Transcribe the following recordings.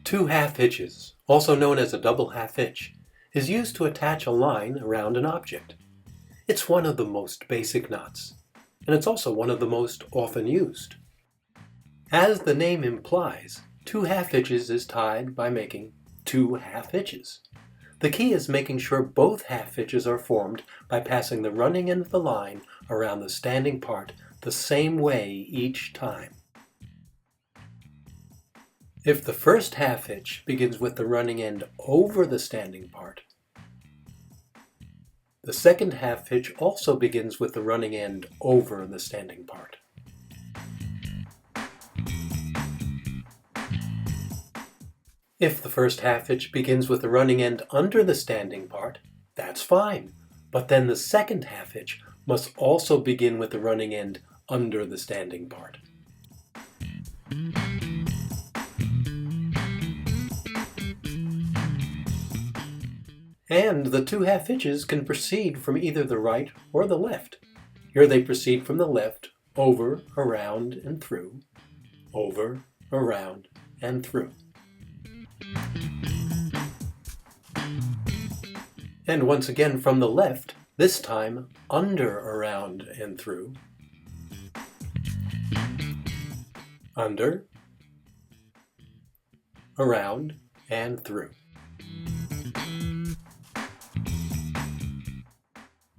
Two half hitches, also known as a double half hitch, is used to attach a line around an object. It's one of the most basic knots, and it's also one of the most often used. As the name implies, two half hitches is tied by making two half hitches. The key is making sure both half hitches are formed by passing the running end of the line around the standing part the same way each time. If the first half hitch begins with the running end over the standing part, the second half hitch also begins with the running end over the standing part. If the first half hitch begins with the running end under the standing part, that's fine, but then the second half hitch must also begin with the running end under the standing part. And the two half hitches can proceed from either the right or the left. Here they proceed from the left, over, around, and through, over, around, and through. And once again from the left, this time under, around, and through, under, around, and through.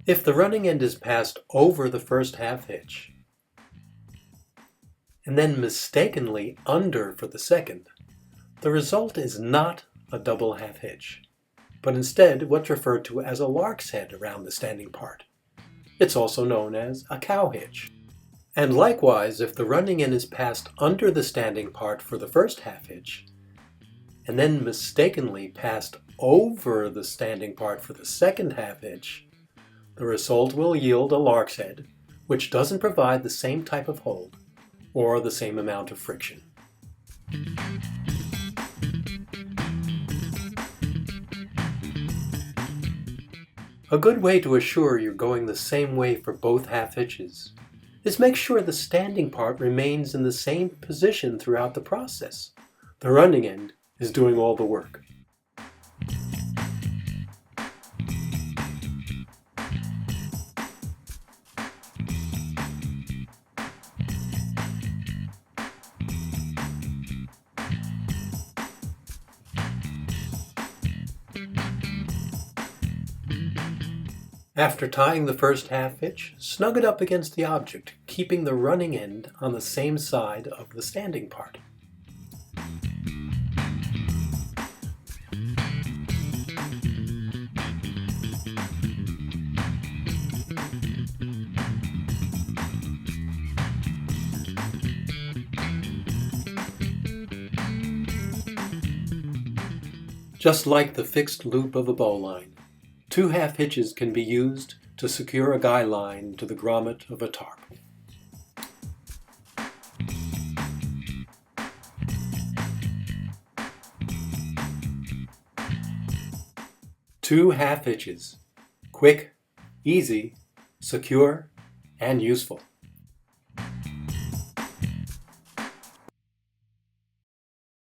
If the running end is passed over the first half hitch, and then mistakenly under for the second, the result is not a double half hitch, but instead what's referred to as a lark's head around the standing part. It's also known as a cow hitch. And likewise, if the running end is passed under the standing part for the first half hitch, and then mistakenly passed over the standing part for the second half hitch, the result will yield a lark's head, which doesn't provide the same type of hold or the same amount of friction. A good way to assure you're going the same way for both half hitches is make sure the standing part remains in the same position throughout the process. The running end is doing all the work. After tying the first half hitch, snug it up against the object, keeping the running end on the same side of the standing part. Just like the fixed loop of a bowline, two half hitches can be used to secure a guy line to the grommet of a tarp. Two half hitches. Quick, easy, secure, and useful.